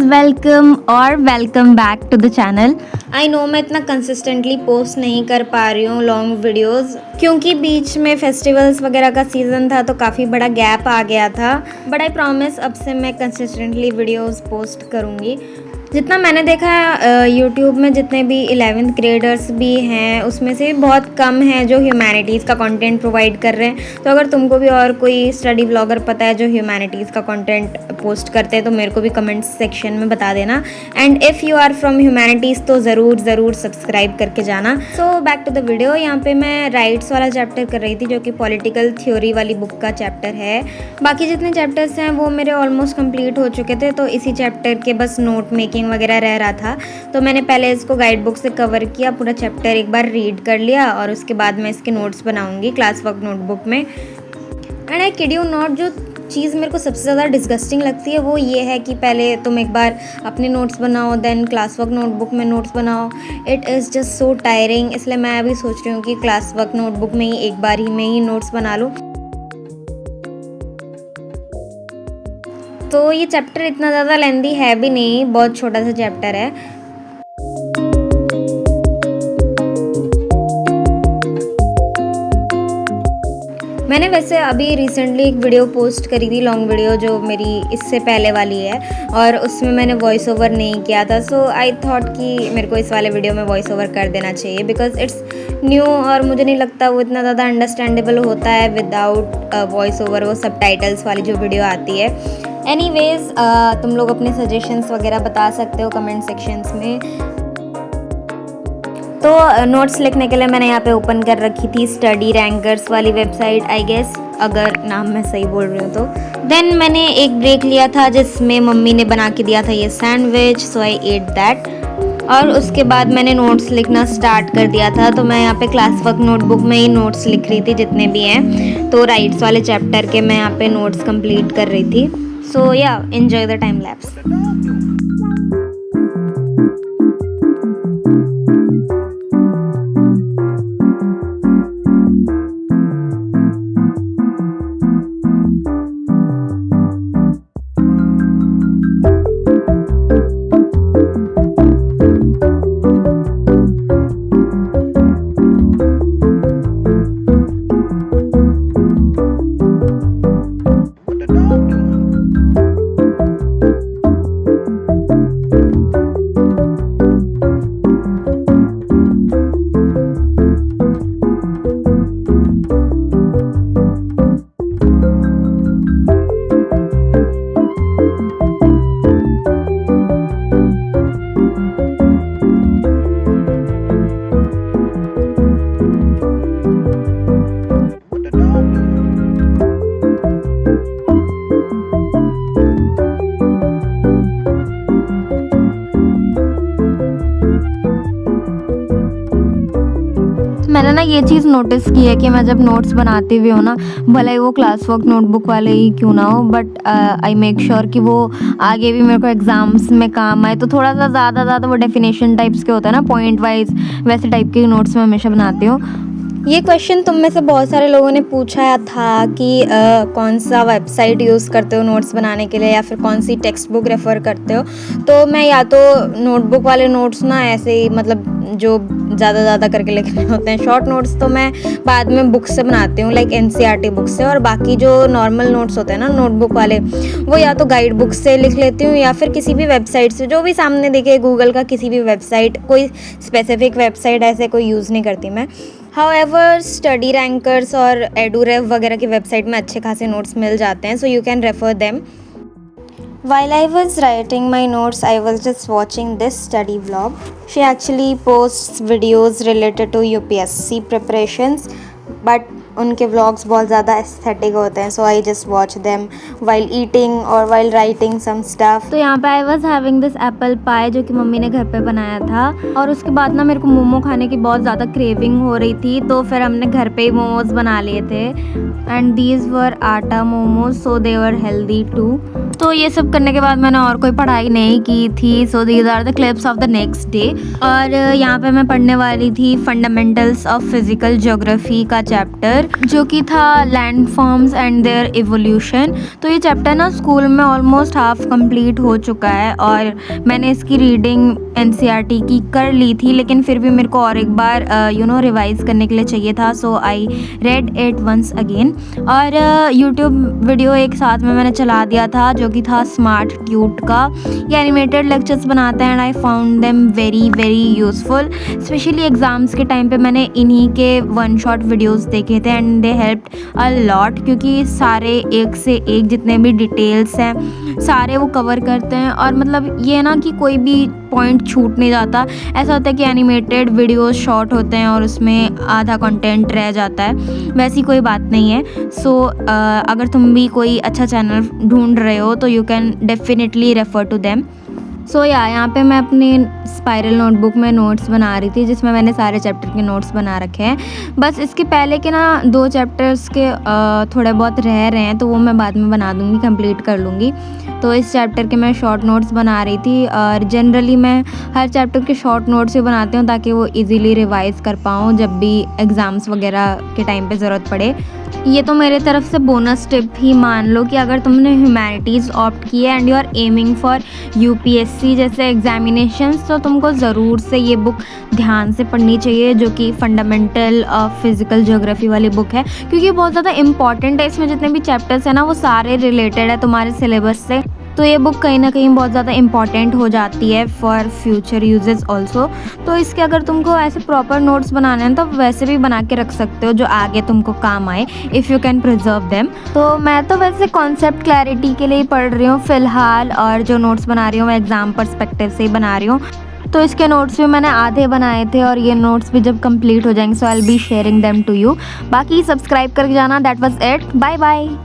Welcome back to the channel. I know मैं इतना consistently post नहीं कर पा रही हूँ लॉन्ग वीडियोस, क्योंकि बीच में फेस्टिवल्स वगैरह का सीज़न था तो काफ़ी बड़ा गैप आ गया था। बट आई प्रॉमिस अब से मैं कंसिस्टेंटली वीडियोस पोस्ट करूँगी। जितना मैंने देखा यूट्यूब में जितने भी 11th ग्रेडर्स भी हैं उसमें से बहुत कम हैं जो ह्यूमैनिटीज़ का कंटेंट प्रोवाइड कर रहे हैं। तो अगर तुमको भी और कोई स्टडी व्लॉगर पता है जो ह्यूमैनिटीज़ का कंटेंट पोस्ट करते हैं तो मेरे को भी कमेंट सेक्शन में बता देना। And if you are from humanities तो ज़रूर सब्सक्राइब करके जाना। So back to the video. यहाँ पे मैं राइट्स वाला चैप्टर कर रही थी जो कि पॉलिटिकल थ्योरी वाली बुक का चैप्टर है। बाकी जितने चैप्टर्स हैं वो मेरे ऑलमोस्ट कंप्लीट हो चुके थे, तो इसी चैप्टर के बस नोट मेकिंग वगैरह रह रहा था। तो मैंने पहले इसको गाइड बुक से कवर किया, पूरा चैप्टर एक बार रीड कर लिया और उसके बाद मैं इसके नोट्स बनाऊंगी क्लास वर्क नोटबुक में। And I kid you not, जो चीज़ मेरे को सबसे ज़्यादा डिस्गस्टिंग लगती है वो ये है कि पहले तुम एक बार अपने नोट्स बनाओ देन क्लास वर्क नोटबुक में नोट्स बनाओ। It is just so tiring. इसलिए मैं अभी सोच रही हूँ कि क्लास वर्क नोटबुक में ही एक बार ही में ही नोट्स बना लूँ। तो ये चैप्टर इतना ज़्यादा लेंदी है भी नहीं, बहुत छोटा सा चैप्टर है। मैंने वैसे अभी रिसेंटली एक वीडियो पोस्ट करी थी, लॉन्ग वीडियो जो मेरी इससे पहले वाली है, और उसमें मैंने वॉइस ओवर नहीं किया था। सो आई थॉट कि मेरे को इस वाले वीडियो में वॉइस ओवर कर देना चाहिए बिकॉज इट्स न्यू और मुझे नहीं लगता वो इतना ज़्यादा अंडरस्टैंडेबल होता है विदाउट वॉइस ओवर, वो सबटाइटल्स वाली जो वीडियो आती है। एनीवेज तुम लोग अपने सजेशंस वगैरह बता सकते हो कमेंट सेक्शंस में। तो नोट्स लिखने के लिए मैंने यहाँ पे ओपन कर रखी थी स्टडी रैंकर्स वाली वेबसाइट, आई गेस, अगर नाम मैं सही बोल रही हूँ तो। देन मैंने एक ब्रेक लिया था जिसमें मम्मी ने बना के दिया था ये sandwich, so I at that. और उसके बाद मैंने नोट्स लिखना स्टार्ट कर दिया था। तो मैं यहाँ पे क्लास वर्क नोटबुक में ही नोट्स लिख रही थी जितने भी हैं। तो राइट्स वाले चैप्टर के मैं यहाँ पे नोट्स कंप्लीट कर रही थी। सो या एंजॉय द टाइम लैप्स। मैंने ना ये चीज़ नोटिस की है कि मैं जब नोट्स बनाती भी हूँ ना, भले ही वो क्लास वर्क नोटबुक वाले ही क्यों ना हो, बट आई मेक श्योर कि वो आगे भी मेरे को एग्जाम्स में काम आए। तो थोड़ा सा ज़्यादा वो डेफिनेशन टाइप्स के होता है ना, पॉइंट वाइज, वैसे टाइप के नोट्स मैं हमेशा बनाती हूँ। ये क्वेश्चन तुम में से बहुत सारे लोगों ने पूछा था कि कौन सा वेबसाइट यूज़ करते हो नोट्स बनाने के लिए या फिर कौन सी टेक्स्ट बुक रेफ़र करते हो। तो मैं या तो नोटबुक वाले नोट्स ना ऐसे ही, मतलब जो ज़्यादा करके लिखने होते हैं शॉर्ट नोट्स, तो मैं बाद में बुक से बनाती हूँ, लाइक NCERT बुक से। और बाकी जो नॉर्मल नोट्स होते हैं ना नोटबुक वाले, वो या तो गाइड बुक से लिख लेती हूँ या फिर किसी भी वेबसाइट से, जो भी सामने दिखे, गूगल का किसी भी वेबसाइट। कोई स्पेसिफिक वेबसाइट ऐसे कोई यूज़ नहीं करती मैं। हाउएवर स्टडी रैंकर्स और एडूरेव वगैरह की वेबसाइट में अच्छे खासे नोट्स मिल जाते हैं, so you can refer them. While I was writing my notes, I was just watching this study vlog. She actually posts videos related to UPSC preparations, but उनके vlogs बहुत ज़्यादा एस्थेटिक होते हैं, so I just watch them while eating और while writing some stuff. तो यहाँ पे I was having this apple pie जो कि मम्मी ने घर पे बनाया था। और उसके बाद ना मेरे को मोमो खाने की बहुत ज़्यादा क्रेविंग हो रही थी, तो फिर हमने घर पे ही मोमोज बना लिए थे। एंड दीज वर आटा मोमोज, सो दे वर हेल्दी टू। तो ये सब करने के बाद मैंने और कोई पढ़ाई नहीं की थी। So these are the clips of the next day. और यहाँ पे मैं पढ़ने वाली थी फंडामेंटल्स ऑफ फिजिकल ज्योग्राफी का चैप्टर। चैप्टर जो कि था landforms and their evolution. तो ये चैप्टर ना स्कूल में ऑलमोस्ट हाफ कंप्लीट हो चुका है और मैंने इसकी रीडिंग एनसीईआरटी की कर ली थी, लेकिन फिर भी मेरे को और एक बार रिवाइज करने के लिए चाहिए था, so I read it once again. और यूट्यूब वीडियो एक साथ में मैंने चला दिया था जो कि था स्मार्ट ट्यूट का। ये एनिमेटेड लेक्चर्स बनाते हैं and I found them very very useful. Specially exams के टाइम पे मैंने इन्हीं के वन शॉट वीडियोस देखे थे and they helped a lot, क्योंकि सारे एक से एक जितने भी डिटेल्स हैं सारे वो कवर करते हैं और मतलब ये ना कि कोई भी पॉइंट छूट नहीं जाता। ऐसा होता है कि एनिमेटेड वीडियोस शॉर्ट होते हैं और उसमें आधा कंटेंट रह जाता है, वैसी कोई बात नहीं है। सो अगर तुम भी कोई अच्छा चैनल ढूंढ रहे हो तो you can definitely refer to them. So यहाँ पे मैं अपनी स्पाइरल नोटबुक में नोट्स बना रही थी जिसमें मैंने सारे चैप्टर के नोट्स बना रखे हैं। बस इसके पहले के ना 2 चैप्टर्स के थोड़े बहुत रह रहे हैं तो वो मैं बाद में बना दूँगी, कंप्लीट कर लूँगी। तो इस चैप्टर के मैं शॉर्ट नोट्स बना रही थी और जनरली मैं हर चैप्टर के शॉर्ट नोट्स ही बनाती हूँ ताकि वो इजीली रिवाइज़ कर पाऊँ जब भी एग्ज़ाम्स वगैरह के टाइम पे ज़रूरत पड़े। ये तो मेरे तरफ से बोनस टिप ही मान लो कि अगर तुमने ह्यूमैनिटीज़ ऑप्ट की है and you are aiming for UPSC जैसे एग्जामिनेशंस, तो तुमको ज़रूर से ये बुक ध्यान से पढ़नी चाहिए जो कि फंडामेंटल ऑफ फिज़िकल ज्योग्राफी वाली बुक है, क्योंकि बहुत ज़्यादा इंपॉर्टेंट है। इसमें जितने भी चैप्टर्स हैं ना वो सारे रिलेटेड है तुम्हारे सिलेबस से, तो ये बुक कहीं ना कहीं बहुत ज़्यादा इंपॉर्टेंट हो जाती है फॉर फ्यूचर यूजेस ऑल्सो। तो इसके अगर तुमको ऐसे प्रॉपर नोट्स बनाने हैं तो वैसे भी बना के रख सकते हो जो आगे तुमको काम आए, if you can preserve them. तो मैं तो वैसे कॉन्सेप्ट क्लैरिटी के लिए ही पढ़ रही हूँ फ़िलहाल, और जो नोट्स बना रही हूँ मैं एग्ज़ाम पर्सपेक्टिव से ही बना रही हूँ। तो इसके नोट्स भी मैंने आधे बनाए थे और ये नोट्स भी जब कंप्लीट हो जाएंगे so I will be sharing them to you. बाकी सब्सक्राइब करके जाना। That was it, bye bye.